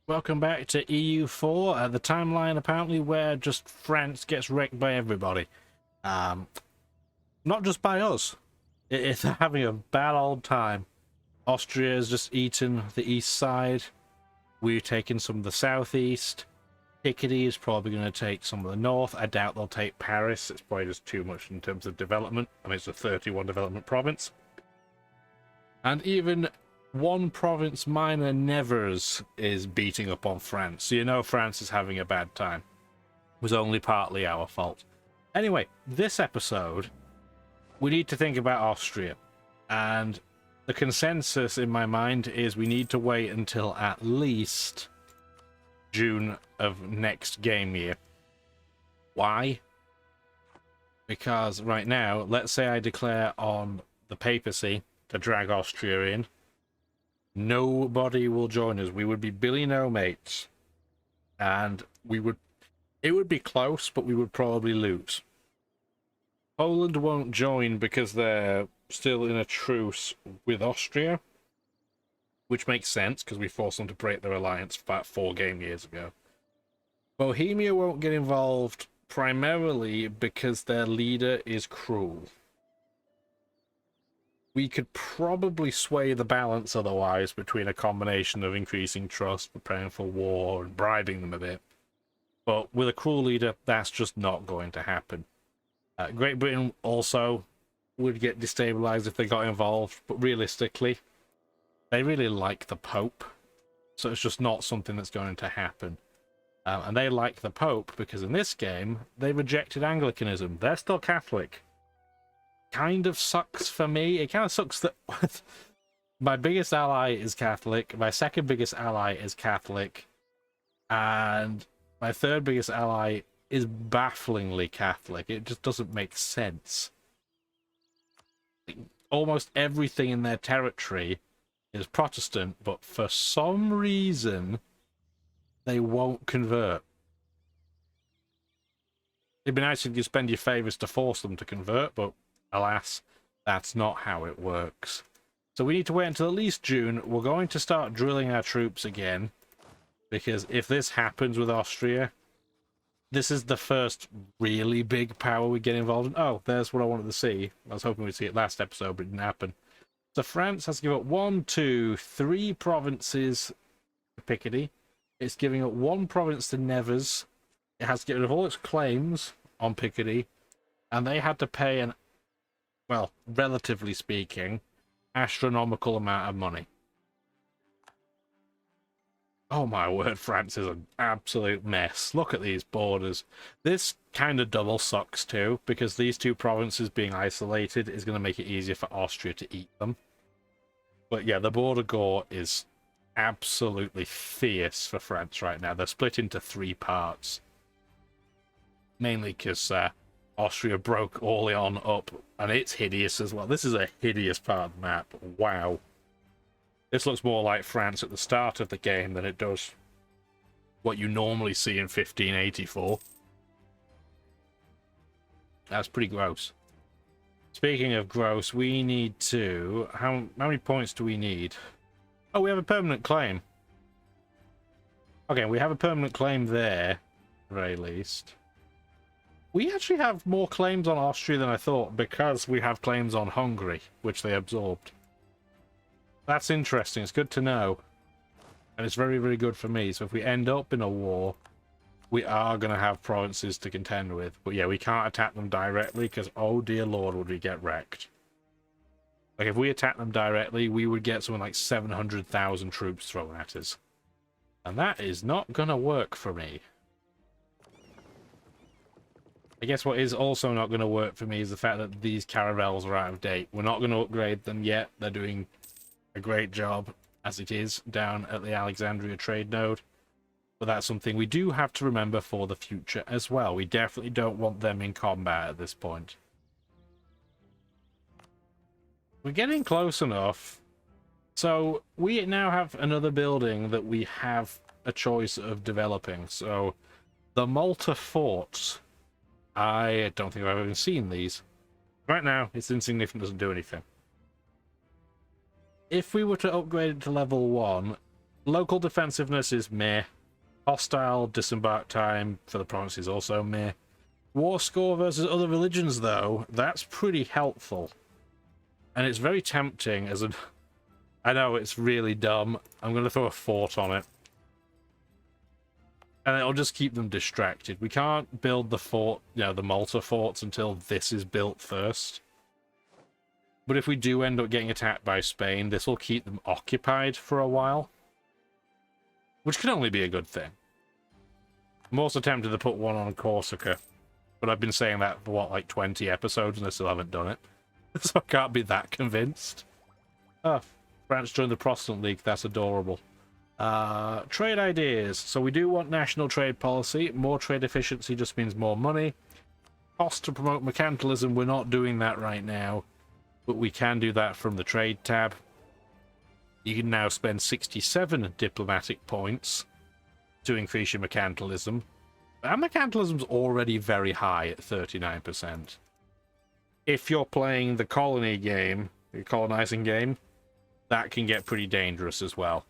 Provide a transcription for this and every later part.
Welcome back to EU4, the timeline apparently where just France gets wrecked by everybody. Not just by us. It's having a bad old time. Austria has just eaten the east side. We're taking some of the southeast. Picardy is probably going to take some of the north. I doubt they'll take Paris. It's probably just too much in terms of development. I mean, it's a 31 development province. And even one province minor, Nevers, is beating up on France. So you know France is having a bad time. It was only partly our fault. Anyway, this episode, we need to think about Austria. And the consensus in my mind is we need to wait until at least June of next game year. Why? Because right now, let's say I declare on the papacy to drag Austria in. Nobody will join us. We would be billionaire mates. And it would be close, but we would probably lose. Poland won't join because they're still in a truce with Austria, which makes sense because we forced them to break their alliance about 4 game years ago. Bohemia won't get involved primarily because their leader is cruel. We could probably sway the balance otherwise between a combination of increasing trust, preparing for war, and bribing them a bit. But with a cruel leader, that's just not going to happen. Great Britain also would get destabilized if they got involved, but realistically, they really like the Pope, so it's just not something that's going to happen. And they like the Pope because in this game, they rejected Anglicanism. They're still Catholic. Kind of sucks for me. It kind of sucks that my biggest ally is Catholic, my second biggest ally is Catholic, and my third biggest ally is bafflingly Catholic. It just doesn't make sense. Almost everything in their territory is Protestant, but for some reason, they won't convert. It'd be nice if you spend your favors to force them to convert, but alas, that's not how it works. So we need to wait until at least June. We're going to start drilling our troops again, because if this happens with Austria, this is the first really big power we get involved in. Oh, there's what I wanted to see. I was hoping we'd see it last episode, but it didn't happen. So France has to give up 1, 2, 3 provinces to Picardy. It's giving up 1 province to Nevers. It has to get rid of all its claims on Picardy. And they had to pay an, well, relatively speaking, astronomical amount of money. Oh my word, France is an absolute mess. Look at these borders. This kind of double sucks too, because these 2 provinces being isolated is going to make it easier for Austria to eat them. But yeah, the border gore is absolutely fierce for France right now. They're split into 3 parts. Mainly because Austria broke Orleans up, and it's hideous as well. This is a hideous part of the map. Wow. This looks more like France at the start of the game than it does what you normally see in 1584. That's pretty gross. Speaking of gross, we need to... How many points do we need? Oh, we have a permanent claim. Okay, we have a permanent claim there, at the very least. We actually have more claims on Austria than I thought, because we have claims on Hungary, which they absorbed. That's interesting. It's good to know. And it's very, very good for me. So if we end up in a war, we are going to have provinces to contend with. But yeah, we can't attack them directly because, oh dear lord, would we get wrecked. Like, if we attack them directly, we would get something like 700,000 troops thrown at us. And that is not going to work for me. I guess what is also not going to work for me is the fact that these caravels are out of date. We're not going to upgrade them yet. They're doing a great job as it is down at the Alexandria trade node, but that's something we do have to remember for the future as well. We definitely don't want them in combat at this point. We're getting close enough. So we now have another building that we have a choice of developing. So the Malta forts, I don't think I've even seen these. Right now it's insignificant, doesn't do anything. If we were to upgrade it to level 1, Local defensiveness is meh. Hostile disembark time for the province is also meh. War score versus other religions, though, that's pretty helpful. And it's very tempting as a... I know, it's really dumb. I'm going to throw a fort on it. And it'll just keep them distracted. We can't build the fort, the Malta forts until this is built first. But if we do end up getting attacked by Spain, this will keep them occupied for a while. Which can only be a good thing. I'm also tempted to put one on Corsica. But I've been saying that for, what, like 20 episodes and I still haven't done it. So I can't be that convinced. Oh, France joined the Protestant League. That's adorable. Trade ideas. So we do want national trade policy. More trade efficiency just means more money. Cost to promote mercantilism. We're not doing that right now. But we can do that from the trade tab. You can now spend 67 diplomatic points to increase your mercantilism. And mercantilism's already very high at 39%. If you're playing the colony game, the colonizing game, that can get pretty dangerous as well.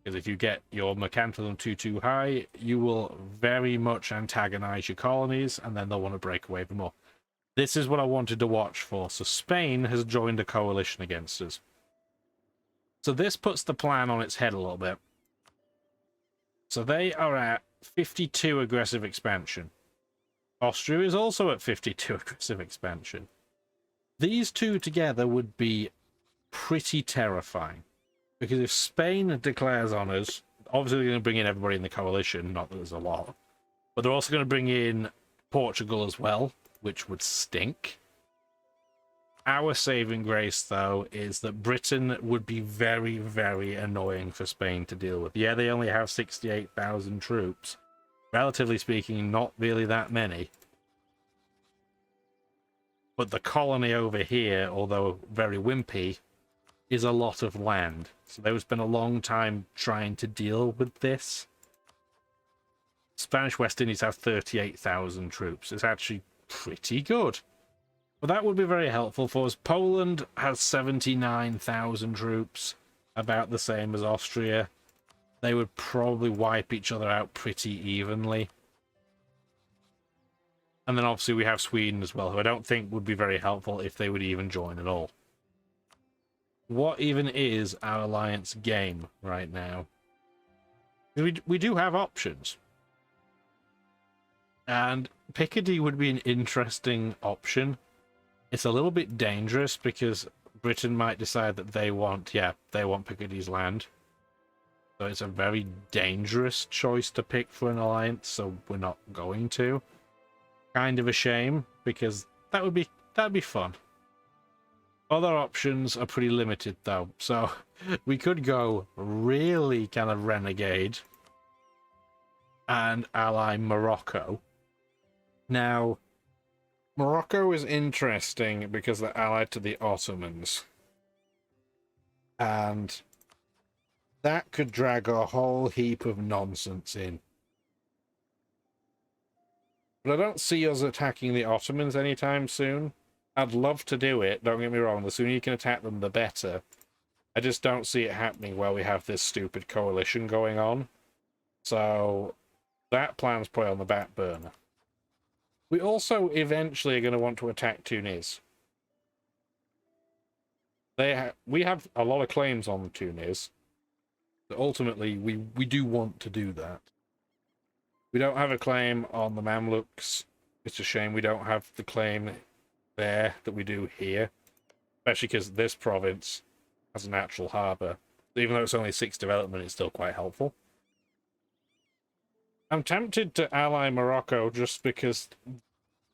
Because if you get your mercantilism too high, you will very much antagonize your colonies, and then they'll want to break away from more. This is what I wanted to watch for. So Spain has joined a coalition against us. So this puts the plan on its head a little bit. So they are at 52 aggressive expansion. Austria is also at 52 aggressive expansion. These two together would be pretty terrifying. Because if Spain declares on us, obviously they're going to bring in everybody in the coalition, not that there's a lot. But they're also going to bring in Portugal as well, which would stink. Our saving grace, though, is that Britain would be very, very annoying for Spain to deal with. Yeah, they only have 68,000 troops. Relatively speaking, not really that many. But the colony over here, although very wimpy, is a lot of land. So they would spend a long time trying to deal with this. Spanish West Indies have 38,000 troops. It's actually pretty good. But that would be very helpful for us. Poland has 79,000 troops, about the same as Austria. They would probably wipe each other out pretty evenly. And then obviously we have Sweden as well, who I don't think would be very helpful if they would even join at all. What even is our alliance game right now? We do have options. And Picardy would be an interesting option. It's a little bit dangerous because Britain might decide that they want Picardy's land. So it's a very dangerous choice to pick for an alliance, so we're not going to. Kind of a shame, because that'd be fun. Other options are pretty limited though, so we could go really kind of renegade and ally Morocco. Now, Morocco is interesting because they're allied to the Ottomans. And that could drag a whole heap of nonsense in. But I don't see us attacking the Ottomans anytime soon. I'd love to do it, don't get me wrong. The sooner you can attack them, the better. I just don't see it happening while we have this stupid coalition going on. So, that plan's probably on the back burner. We also eventually are going to want to attack Tunis. We have a lot of claims on Tunis. But ultimately, we do want to do that. We don't have a claim on the Mamluks. It's a shame we don't have the claim there that we do here. Especially because this province has a natural harbour. Even though it's only 6 development, it's still quite helpful. I'm tempted to ally Morocco just because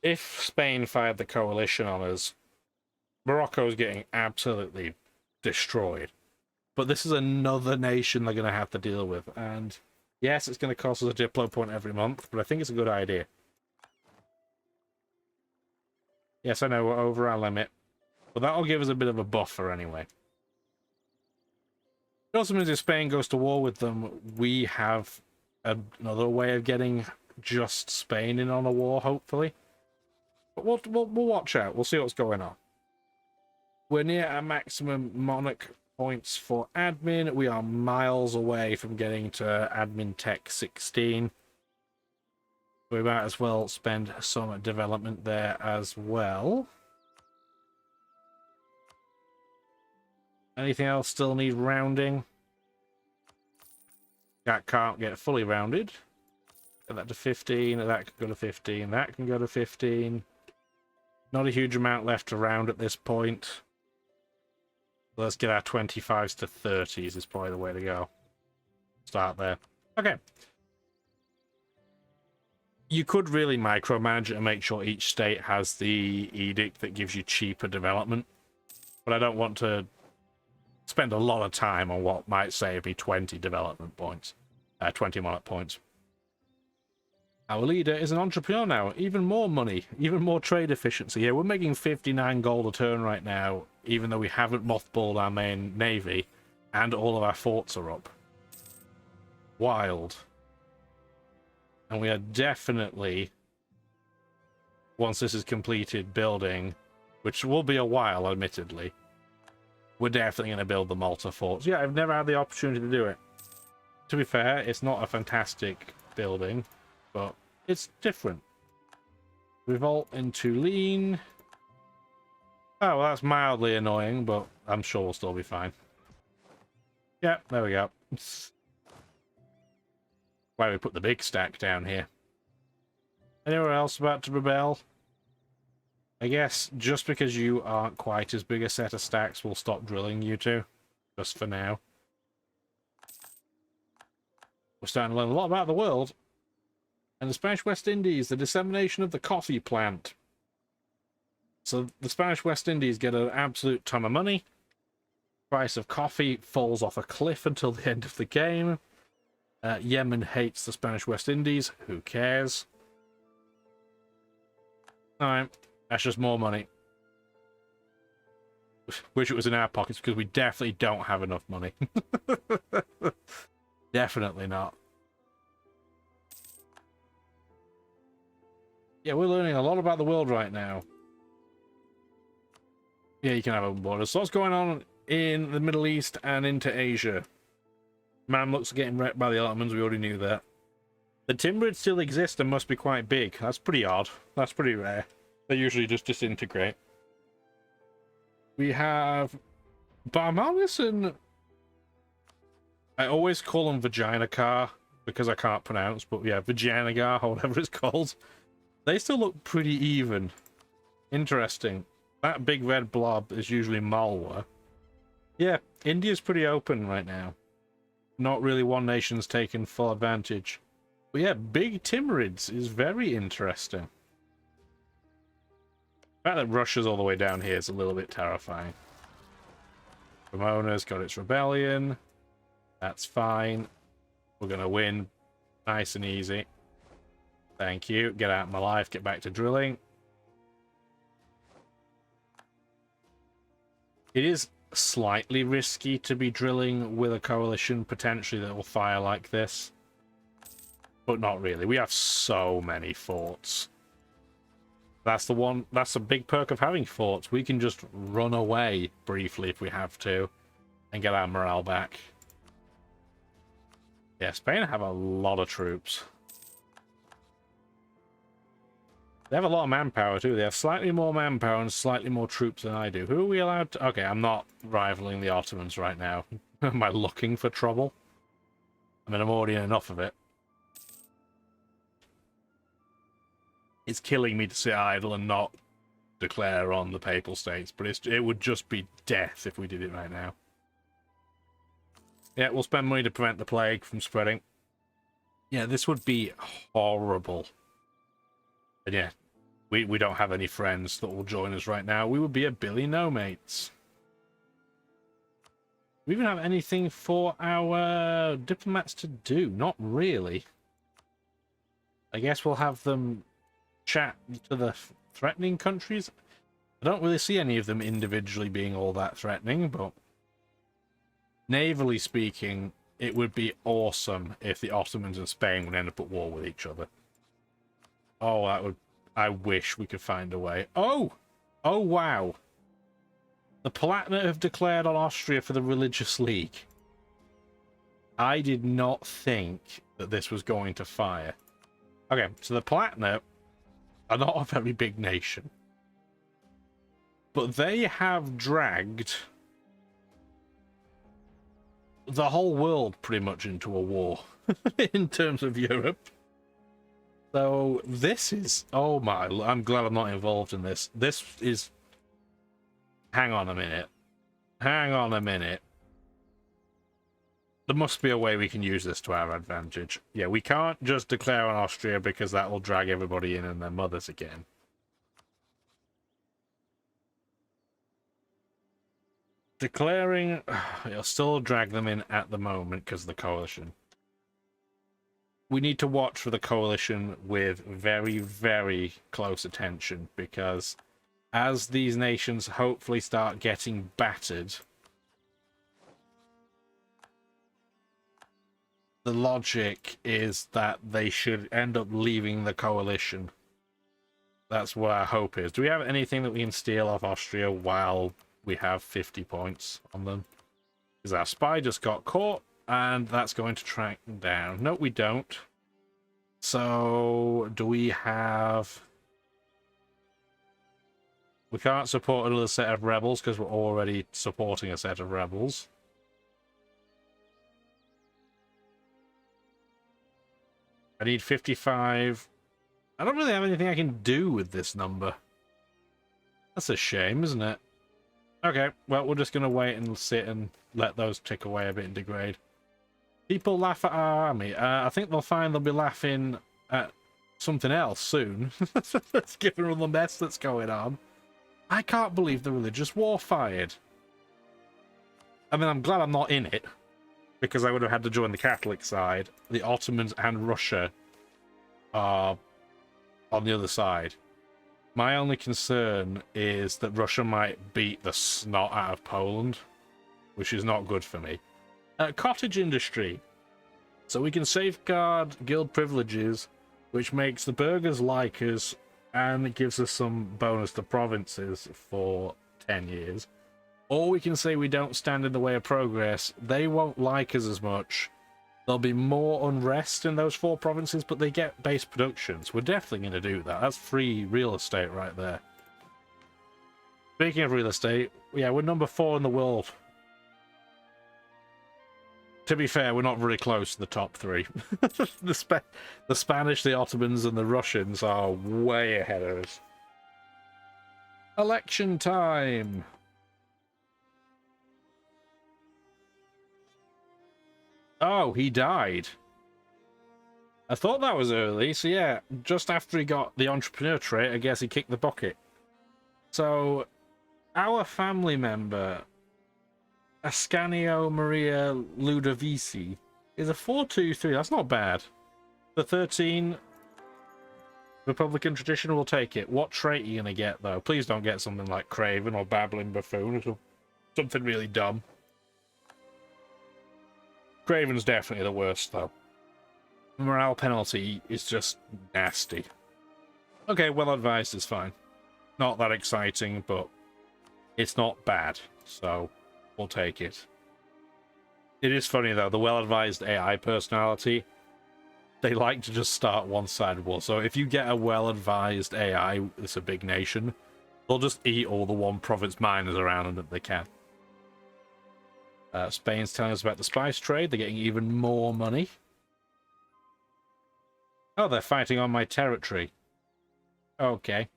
if Spain fired the coalition on us, Morocco's getting absolutely destroyed. But this is another nation they're going to have to deal with. And yes, it's going to cost us a Diplo point every month, but I think it's a good idea. Yes, I know, we're over our limit. But that'll give us a bit of a buffer anyway. It also means if Spain goes to war with them, we have another way of getting just Spain in on a war, hopefully. But we'll watch out. We'll see what's going on. We're near our maximum monarch points for admin. We are miles away from getting to admin tech 16. We might as well spend some development there as well. Anything else still need rounding? That can't get fully rounded. Get that to 15, that can go to 15, that can go to 15. Not a huge amount left to round at this point. Let's get our 25s to 30s is probably the way to go. Start there. Okay. You could really micromanage it and make sure each state has the edict that gives you cheaper development. But I don't want to spend a lot of time on what might save me 20 development points. 20 monarch points. Our leader is an entrepreneur now. Even more money. Even more trade efficiency. Yeah, we're making 59 gold a turn right now, even though we haven't mothballed our main navy, and all of our forts are up. Wild. And we are definitely, once this is completed building, which will be a while, admittedly, we're definitely going to build the Malta forts. Yeah, I've never had the opportunity to do it. To be fair, it's not a fantastic building, but it's different. Revolt into lean. Oh, well, that's mildly annoying, but I'm sure we'll still be fine. Yeah, there we go. Why we put the big stack down here. Anyone else about to rebel? I guess just because you aren't quite as big a set of stacks, we'll stop drilling you two. Just for now. We're starting to learn a lot about the world. And the Spanish West Indies, the dissemination of the coffee plant. So the Spanish West Indies get an absolute ton of money. Price of coffee falls off a cliff until the end of the game. Yemen hates the Spanish West Indies. Who cares? Alright, that's just more money. Wish it was in our pockets because we definitely don't have enough money. Definitely not. Yeah, we're learning a lot about the world right now. Yeah, you can have open borders. So what's going on in the Middle East and into Asia? Mamluks are getting wrecked by the Ottomans. We already knew that. The Timurids still exist and must be quite big. That's pretty odd. That's pretty rare. They usually just disintegrate. We have Barmalis and... I always call them Vaginacar because I can't pronounce, but yeah, Vaginagar or whatever it's called. They still look pretty even. Interesting. That big red blob is usually Malwa. Yeah, India's pretty open right now. Not really one nation's taken full advantage. But yeah, big Timurids is very interesting. The fact that Russia's all the way down here is a little bit terrifying. Ramona's got its rebellion. That's fine. We're going to win. Nice and easy. Thank you. Get out of my life. Get back to drilling. It is slightly risky to be drilling with a coalition potentially that will fire like this. But not really. We have so many forts. That's a big perk of having forts. We can just run away briefly if we have to and get our morale back. Yeah, Spain have a lot of troops. They have a lot of manpower too. They have slightly more manpower and slightly more troops than I do. Who are we allowed to... Okay, I'm not rivaling the Ottomans right now. Am I looking for trouble? I mean, I'm already in enough of it. It's killing me to sit idle and not declare on the Papal States, but it would just be death if we did it right now. Yeah, we'll spend money to prevent the plague from spreading. Yeah, this would be horrible. And yeah, we don't have any friends that will join us right now. We would be a Billy no-mates. Do we even have anything for our diplomats to do? Not really. I guess we'll have them chat to the threatening countries. I don't really see any of them individually being all that threatening, but navally speaking, it would be awesome if the Ottomans and Spain would end up at war with each other. Oh, that would... I wish we could find a way. Oh! Oh, wow! The Palatinate have declared on Austria for the Religious League. I did not think that this was going to fire. Okay, so the Palatinate are not a very big nation. But they have dragged the whole world pretty much into a war in terms of Europe. So this is... Oh my, I'm glad I'm not involved in this. This is... Hang on a minute. Hang on a minute. There must be a way we can use this to our advantage. Yeah, we can't just declare on Austria because that will drag everybody in and their mothers again. Declaring... It'll still drag them in at the moment because of the coalition. We need to watch for the coalition with very, very close attention because as these nations hopefully start getting battered, the logic is that they should end up leaving the coalition. That's what our hope is. Do we have anything that we can steal off Austria while we have 50 points on them? Because our spy just got caught, and that's going to track them down. No, we don't. So, do we have... We can't support another set of rebels because we're already supporting a set of rebels. I need 55. I don't really have anything I can do with this number. That's a shame, isn't it? Okay, well, we're just going to wait and sit and let those tick away a bit and degrade. People laugh at our army. I think they'll find they'll be laughing at something else soon. Given all the mess that's going on. I can't believe the religious war fired. I mean, I'm glad I'm not in it, because I would have had to join the Catholic side. The Ottomans and Russia are on the other side. My only concern is that Russia might beat the snot out of Poland, which is not good for me. Cottage industry. So we can safeguard guild privileges, which makes the burghers like us, and it gives us some bonus to provinces for 10 years. Or we can say we don't stand in the way of progress. They won't like us as much. There'll be more unrest in those 4 provinces, but they get base productions. We're definitely going to do that. That's free real estate right there. Speaking of real estate, yeah, we're number 4 in the world. To be fair, we're not very close to the top 3. The Spanish, the Ottomans, and the Russians are way ahead of us. Election time! Oh, he died. I thought that was early, so yeah, just after he got the entrepreneur trait, I guess he kicked the bucket. So, our family member, Ascanio Maria Ludovici, is a 4-2-3. That's not bad. The 13 Republican tradition will take it. What trait are you going to get, though? Please don't get something like Craven or Babbling Buffoon or something really dumb. Craven's definitely the worst, though. Morale penalty is just nasty. Okay, well advised is fine. Not that exciting, but it's not bad, so we'll take it. It is funny, though, the well-advised AI personality, they like to just start one-sided war. So if you get a well-advised AI, it's a big nation, they'll just eat all the one-province miners around them that they can. Spain's telling us about the spice trade. They're getting even more money. Oh, they're fighting on my territory. Okay.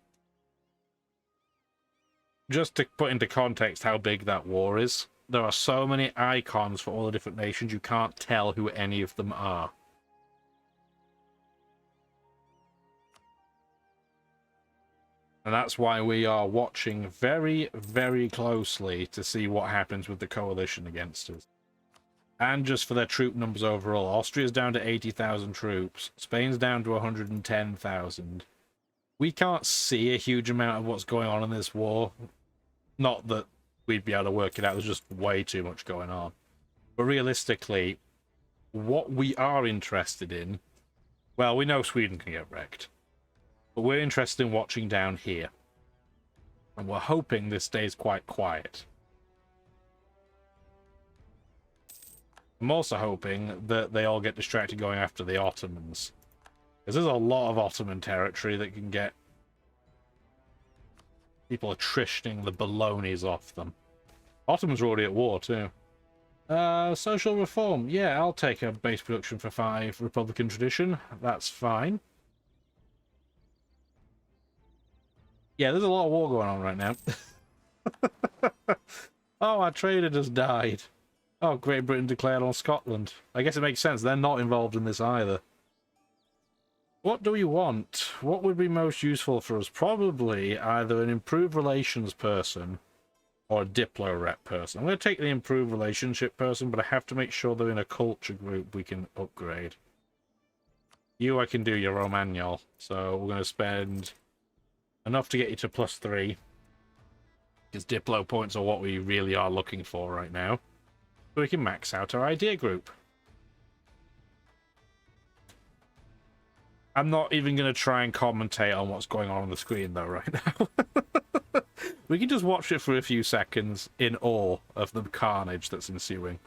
Just to put into context how big that war is, there are so many icons for all the different nations, you can't tell who any of them are. And that's why we are watching very, very closely to see what happens with the coalition against us. And just for their troop numbers overall, Austria's down to 80,000 troops. Spain's down to 110,000. We can't see a huge amount of what's going on in this war. Not that we'd be able to work it out, there's just way too much going on. But realistically, what we are interested in... Well, we know Sweden can get wrecked. But we're interested in watching down here. And we're hoping this stays quite quiet. I'm also hoping that they all get distracted going after the Ottomans. Because there's a lot of Ottoman territory that can get people attritioning the Bolognese off them. Ottomans are already at war, too. Social reform. Yeah, I'll take a base production for 5 Republican tradition. That's fine. Yeah, there's a lot of war going on right now. Oh, our trader just died. Oh, Great Britain declared on Scotland. I guess it makes sense. They're not involved in this either. What do we want? What would be most useful for us? Probably either an improved relations person or a diplo rep person. I'm going to take the improved relationship person, but I have to make sure they're in a culture group we can upgrade. You, I can do your Romagnol. So we're going to spend enough to get you to +3. Because diplo points are what we really are looking for right now. So we can max out our idea group. I'm not even going to try and commentate on what's going on the screen, though, right now. We can just watch it for a few seconds in awe of the carnage that's ensuing.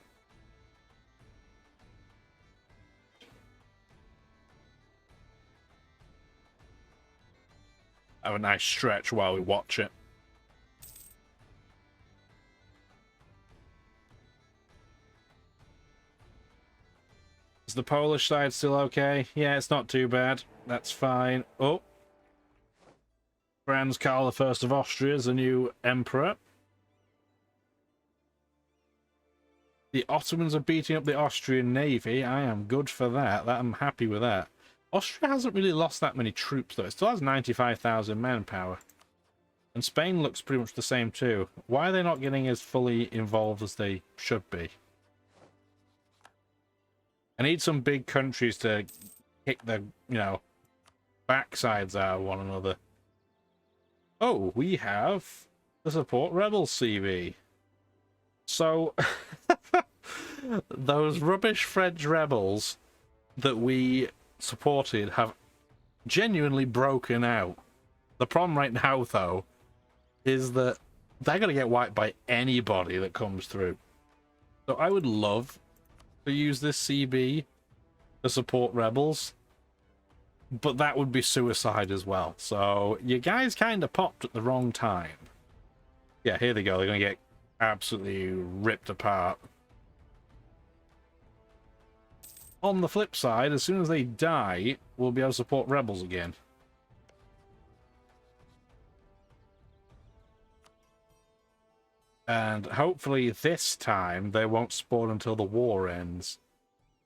Have a nice stretch while we watch it. Is the Polish side still okay? Yeah, it's not too bad. That's fine. Oh. Franz Karl I of Austria is the new emperor. The Ottomans are beating up the Austrian navy. I am good for that. I'm happy with that. Austria hasn't really lost that many troops, though. It still has 95,000 manpower. And Spain looks pretty much the same, too. Why are they not getting as fully involved as they should be? I need some big countries to kick the, backsides out of one another. Oh, we have the support rebel CV. So, those rubbish French rebels that we supported have genuinely broken out. The problem right now, though, is that they're going to get wiped by anybody that comes through. So I would love to use this CB to support rebels, but that would be suicide as well. So you guys kind of popped at the wrong time. Yeah, here they go. They're going to get absolutely ripped apart. On the flip side, as soon as they die, we'll be able to support rebels again. And hopefully this time they won't spawn until the war ends.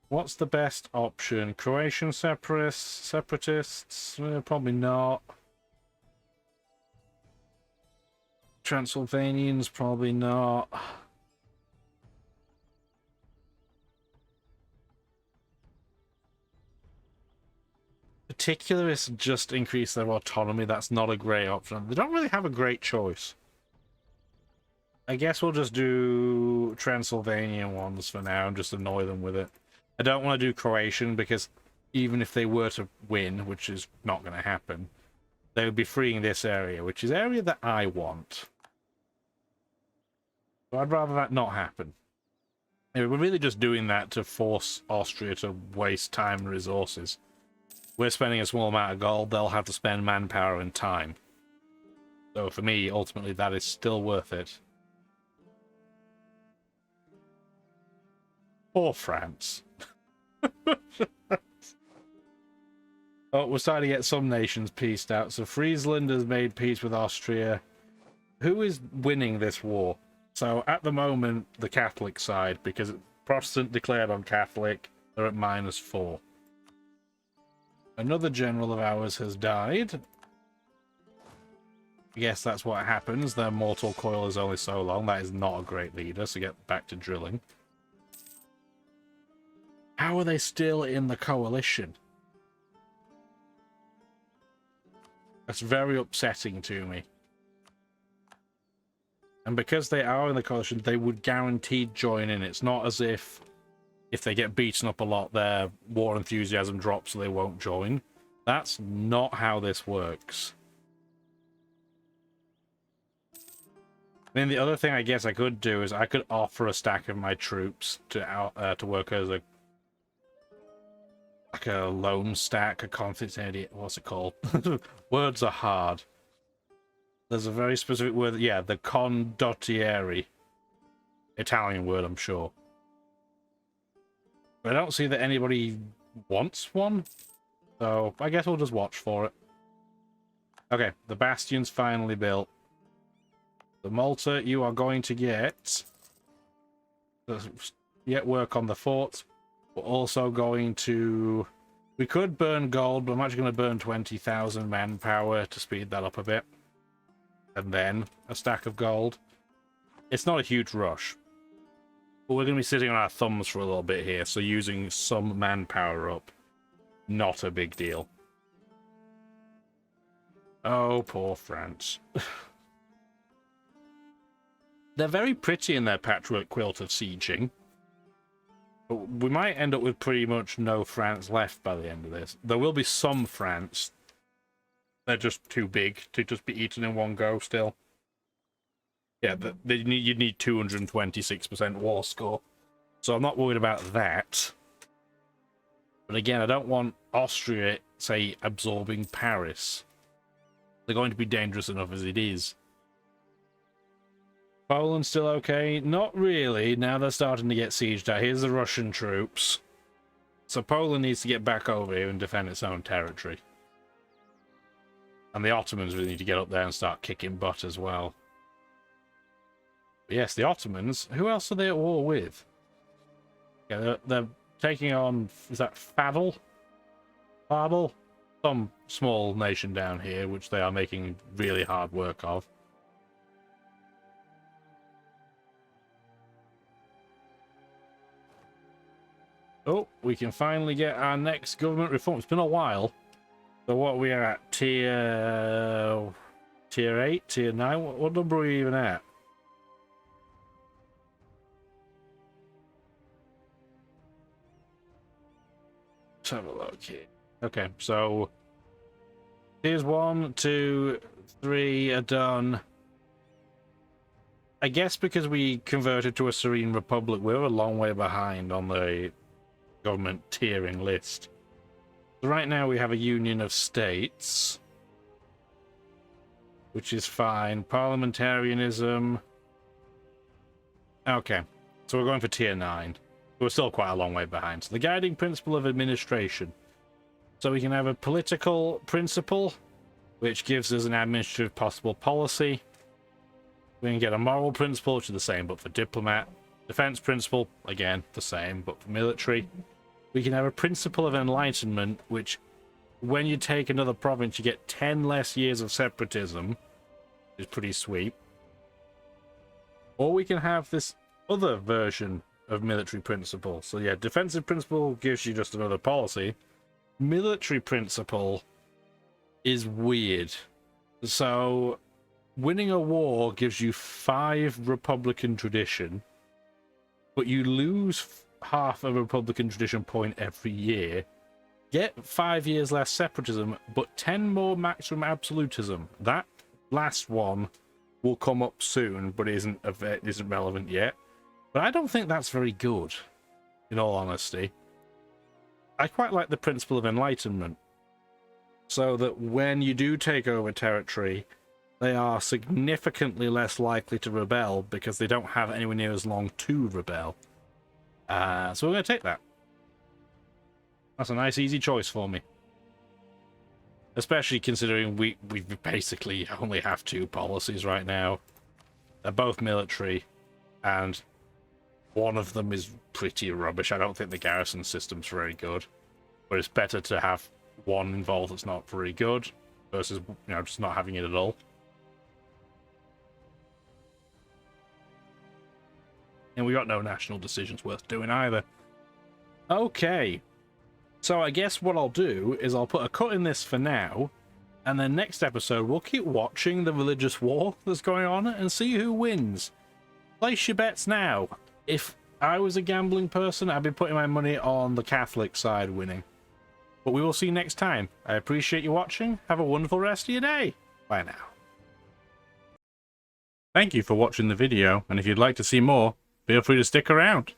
What's the best option? Croatian separatists? Probably not. Transylvanians? Probably not. Particularists just increase their autonomy. That's not a great option. They don't really have a great choice. I guess we'll just do Transylvanian ones for now and just annoy them with it. I don't want to do Croatian because even if they were to win, which is not going to happen, they would be freeing this area, which is area that I want. So I'd rather that not happen. We're really just doing that to force Austria to waste time and resources. We're spending a small amount of gold, they'll have to spend manpower and time. So for me, ultimately, that is still worth it. Poor France. Oh, we're starting to get some nations pieced out. So Friesland has made peace with Austria. Who is winning this war? So at the moment, the Catholic side, because Protestant declared on Catholic, they're at -4. Another general of ours has died. I guess that's what happens. Their mortal coil is only so long. That is not a great leader, so get back to drilling. How are they still in the coalition? That's very upsetting to me. And because they are in the coalition, they would guaranteed join in. It's not as if they get beaten up a lot, their war enthusiasm drops so they won't join. That's not how this works. I mean, the other thing I guess I could do is I could offer a stack of my troops to work as a like a loan stack, a conflict. What's it called? Words are hard. There's a very specific word. Yeah, the condottieri. Italian word, I'm sure. But I don't see that anybody wants one. So I guess we'll just watch for it. Okay, the bastion's finally built. The Malta, you are going to get work on the fort. We're also going to... We could burn gold, but I'm actually going to burn 20,000 manpower to speed that up a bit. And then a stack of gold. It's not a huge rush. But we're going to be sitting on our thumbs for a little bit here, so using some manpower up, not a big deal. Oh, poor France. They're very pretty in their patchwork quilt of sieging. But we might end up with pretty much no France left by the end of this. There will be some France. They're just too big to just be eaten in one go still. Yeah, you'd need 226% war score. So I'm not worried about that. But again, I don't want Austria, say, absorbing Paris. They're going to be dangerous enough as it is. Poland's still okay? Not really. Now they're starting to get sieged out. Here's the Russian troops. So Poland needs to get back over here and defend its own territory. And the Ottomans really need to get up there and start kicking butt as well. But yes, the Ottomans. Who else are they at war with? Yeah, they're taking on... Is that Fadl? Fadl? Some small nation down here, which they are making really hard work of. Oh, we can finally get our next government reform. It's been a while. So what are we at? Tier 8? Tier 9? What number are we even at? Let's have a look here. Okay, so tiers 1, 2, 3 are done. I guess because we converted to a Serene Republic, we're a long way behind on the government tiering list. So right now we have a union of states, which is fine. Parliamentarianism. Okay, so we're going for tier 9. We're still quite a long way behind. So the guiding principle of administration. So we can have a political principle, which gives us an administrative possible policy. We can get a moral principle, which is the same, but for diplomat. Defense principle, again, the same, but for military. We can have a principle of enlightenment, which, when you take another province, you get 10 less years of separatism, which is pretty sweet. Or we can have this other version of military principle. So yeah, defensive principle gives you just another policy. Military principle is weird. So winning a war gives you 5 Republican tradition, but you lose half a Republican tradition point every year. Get 5 years less separatism, but 10 more maximum absolutism. That last one will come up soon, but isn't relevant yet. But I don't think that's very good, in all honesty. I quite like the principle of enlightenment, so that when you do take over territory, they are significantly less likely to rebel because they don't have anywhere near as long to rebel. So we're going to take that. That's a nice, easy choice for me. Especially considering we basically only have 2 policies right now. They're both military, and one of them is pretty rubbish. I don't think the garrison system's very good. But it's better to have one involved that's not very good versus, just not having it at all. And we got no national decisions worth doing either. Okay. So I guess what I'll do is I'll put a cut in this for now, and then next episode we'll keep watching the religious war that's going on and see who wins. Place your bets now. If I was a gambling person, I'd be putting my money on the Catholic side winning. But we will see next time. I appreciate you watching. Have a wonderful rest of your day. Bye now. Thank you for watching the video, and if you'd like to see more, feel free to stick around.